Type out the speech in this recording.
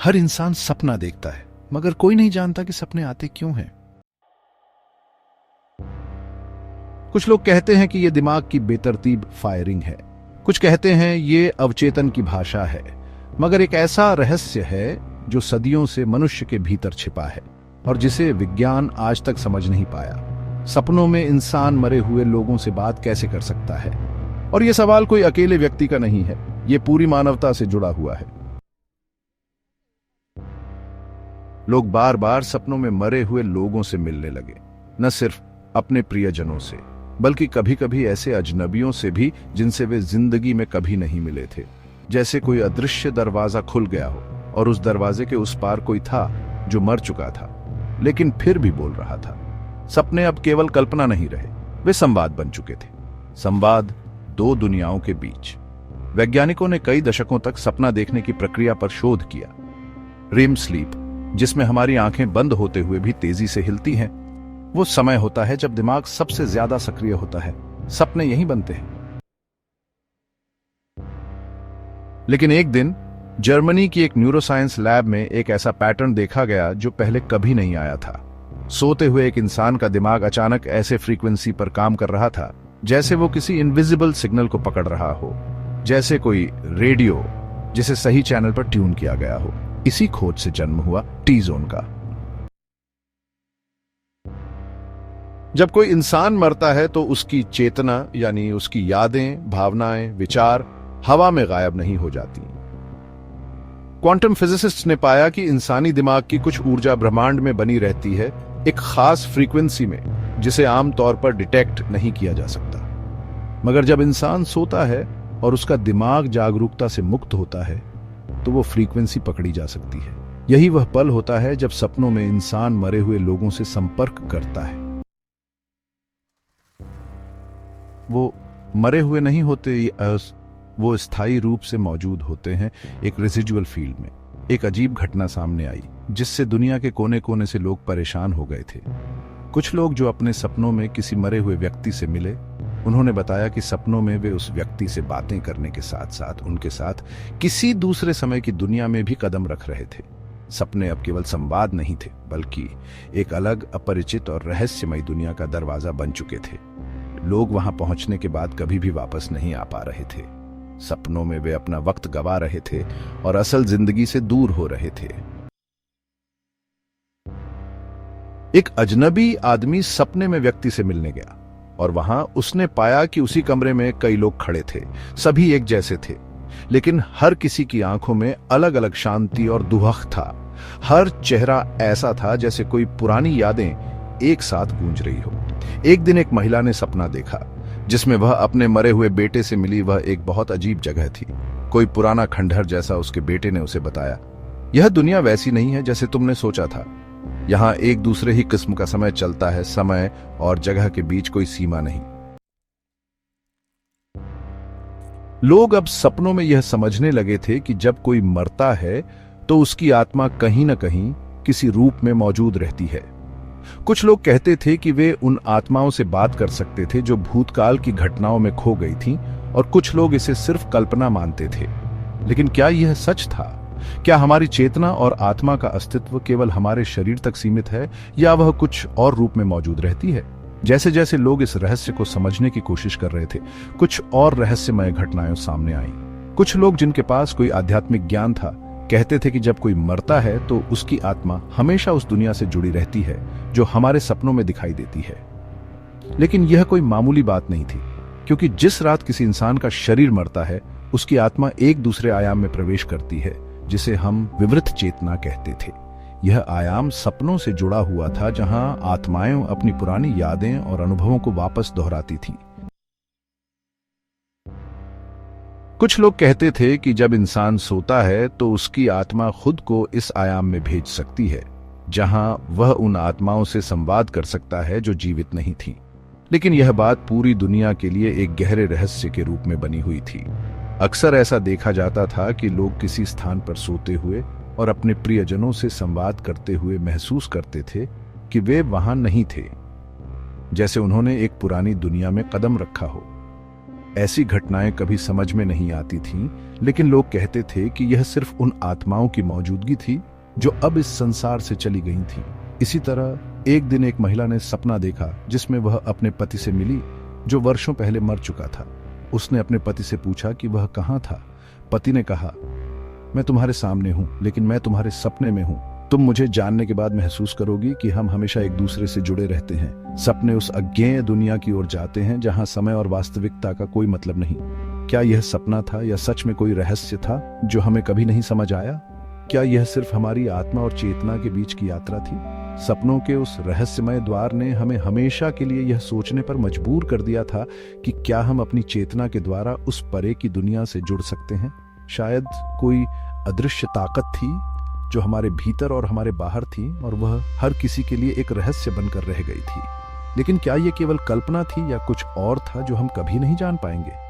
हर इंसान सपना देखता है, मगर कोई नहीं जानता कि सपने आते क्यों हैं। कुछ लोग कहते हैं कि यह दिमाग की बेतरतीब फायरिंग है, कुछ कहते हैं ये अवचेतन की भाषा है, मगर एक ऐसा रहस्य है जो सदियों से मनुष्य के भीतर छिपा है और जिसे विज्ञान आज तक समझ नहीं पाया। सपनों में इंसान मरे हुए लोगों से बात कैसे कर सकता है? और यह सवाल कोई अकेले व्यक्ति का नहीं है, यह पूरी मानवता से जुड़ा हुआ है। लोग बार बार सपनों में मरे हुए लोगों से मिलने लगे, न सिर्फ अपने प्रियजनों से, बल्कि कभी कभी ऐसे अजनबियों से भी जिनसे वे जिंदगी में कभी नहीं मिले थे। जैसे कोई अदृश्य दरवाजा खुल गया हो और उस दरवाजे के उस पार कोई था जो मर चुका था लेकिन फिर भी बोल रहा था। सपने अब केवल कल्पना नहीं रहे, वे संवाद बन चुके थे। संवाद दो दुनियाओं के बीच। वैज्ञानिकों ने कई दशकों तक सपना देखने की प्रक्रिया पर शोध किया। रेम स्लीप, जिसमें हमारी आंखें बंद होते हुए भी तेजी से हिलती हैं, वो समय होता है जब दिमाग सबसे ज्यादा सक्रिय होता है। सपने यहीं बनते हैं। लेकिन एक दिन जर्मनी की एक न्यूरोसाइंस लैब में एक ऐसा पैटर्न देखा गया जो पहले कभी नहीं आया था। सोते हुए एक इंसान का दिमाग अचानक ऐसे फ्रीक्वेंसी पर काम कर रहा था जैसे वो किसी इनविजिबल सिग्नल को पकड़ रहा हो, जैसे कोई रेडियो जिसे सही चैनल पर ट्यून किया गया हो। इसी खोज से जन्म हुआ टी जोन का। जब कोई इंसान मरता है तो उसकी चेतना यानी उसकी यादें, भावनाएं, विचार हवा में गायब नहीं हो जाती। क्वांटम फिजिसिस्ट्स ने पाया कि इंसानी दिमाग की कुछ ऊर्जा ब्रह्मांड में बनी रहती है, एक खास फ्रीक्वेंसी में, जिसे आमतौर पर डिटेक्ट नहीं किया जा सकता। मगर जब इंसान सोता है और उसका दिमाग जागरूकता से मुक्त होता है तो वो फ्रीक्वेंसी पकड़ी जा सकती है। यही वह पल होता है जब सपनों में इंसान मरे हुए लोगों से संपर्क करता है। वो मरे हुए नहीं होते, वो स्थायी रूप से मौजूद होते हैं एक रेसिडुअल फील्ड में। एक अजीब घटना सामने आई जिससे दुनिया के कोने कोने से लोग परेशान हो गए थे। कुछ लोग जो अपने सपनों में किसी मरे हुए व्यक्ति से मिले, उन्होंने बताया कि सपनों में वे उस व्यक्ति से बातें करने के साथ साथ उनके साथ किसी दूसरे समय की दुनिया में भी कदम रख रहे थे। सपने अब केवल संवाद नहीं थे, बल्कि एक अलग, अपरिचित और रहस्यमय दुनिया का दरवाजा बन चुके थे। लोग वहां पहुंचने के बाद कभी भी वापस नहीं आ पा रहे थे। सपनों में वे अपना वक्त गवा रहे थे और असल जिंदगी से दूर हो रहे थे। एक अजनबी आदमी सपने में व्यक्ति से मिलने गया और वहां उसने पाया कि उसी कमरे में कई लोग खड़े थे। सभी एक जैसे थे, लेकिन हर किसी की आंखों में अलग अलग शांति और दुहक था। हर चेहरा ऐसा था जैसे कोई पुरानी यादें एक साथ गूंज रही हो। एक दिन एक महिला ने सपना देखा जिसमें वह अपने मरे हुए बेटे से मिली। वह एक बहुत अजीब जगह थी, कोई पुराना खंडहर जैसा। उसके बेटे ने उसे बताया, यह दुनिया वैसी नहीं है जैसे तुमने सोचा था। यहां एक दूसरे ही किस्म का समय चलता है, समय और जगह के बीच कोई सीमा नहीं। लोग अब सपनों में यह समझने लगे थे कि जब कोई मरता है तो उसकी आत्मा कहीं न कहीं किसी रूप में मौजूद रहती है। कुछ लोग कहते थे कि वे उन आत्माओं से बात कर सकते थे जो भूतकाल की घटनाओं में खो गई थीं, और कुछ लोग इसे सिर्फ कल्पना मानते थे। लेकिन क्या यह सच था? क्या हमारी चेतना और आत्मा का अस्तित्व केवल हमारे शरीर तक सीमित है, या वह कुछ और रूप में मौजूद रहती है? जैसे जैसे लोग इस रहस्य को समझने की कोशिश कर रहे थे, कुछ और रहस्यमय घटनाएं सामने आईं। कुछ लोग जिनके पास कोई आध्यात्मिक ज्ञान था कहते थे कि जब कोई मरता है तो उसकी आत्मा हमेशा उस दुनिया से जुड़ी रहती है जो हमारे सपनों में दिखाई देती है। लेकिन यह कोई मामूली बात नहीं थी, क्योंकि जिस रात किसी इंसान का शरीर मरता है उसकी आत्मा एक दूसरे आयाम में प्रवेश करती है, जिसे हम विवृत चेतना कहते थे। यह आयाम सपनों से जुड़ा हुआ था, जहां आत्माएं अपनी पुरानी यादें और अनुभवों को वापस दोहराती थीं। कुछ लोग कहते थे कि जब इंसान सोता है तो उसकी आत्मा खुद को इस आयाम में भेज सकती है, जहां वह उन आत्माओं से संवाद कर सकता है जो जीवित नहीं थीं। लेकिन यह बात पूरी दुनिया के लिए एक गहरे रहस्य के रूप में बनी हुई थी। अक्सर ऐसा देखा जाता था कि लोग किसी स्थान पर सोते हुए और अपने प्रियजनों से संवाद करते हुए महसूस करते थे कि वे वहां नहीं थे, जैसे उन्होंने एक पुरानी दुनिया में कदम रखा हो। ऐसी घटनाएं कभी समझ में नहीं आती थीं, लेकिन लोग कहते थे कि यह सिर्फ उन आत्माओं की मौजूदगी थी जो अब इस संसार से चली गई थीं। इसी तरह एक दिन एक महिला ने सपना देखा जिसमें वह अपने पति से मिली जो वर्षों पहले मर चुका था। उसने अपने पति से पूछा कि वह कहाँ था। पति ने कहा, मैं तुम्हारे सामने हूं, लेकिन मैं तुम्हारे सपने में हूं। तुम मुझे जानने के बाद महसूस करोगी कि हम हमेशा एक दूसरे से जुड़े रहते हैं। सपने उस अज्ञेय दुनिया की ओर जाते हैं जहां समय और वास्तविकता का कोई मतलब नहीं। क्या यह सपना था या सच में कोई रहस्य था जो हमें कभी नहीं समझ आया? क्या यह सिर्फ हमारी आत्मा और चेतना के बीच की यात्रा थी? सपनों के उस रहस्यमय द्वार ने हमें हमेशा के लिए यह सोचने पर मजबूर कर दिया था कि क्या हम अपनी चेतना के द्वारा उस परे की दुनिया से जुड़ सकते हैं। शायद कोई अदृश्य ताकत थी जो हमारे भीतर और हमारे बाहर थी और वह हर किसी के लिए एक रहस्य बनकर रह गई थी। लेकिन क्या यह केवल कल्पना थी या कुछ और था जो हम कभी नहीं जान पाएंगे?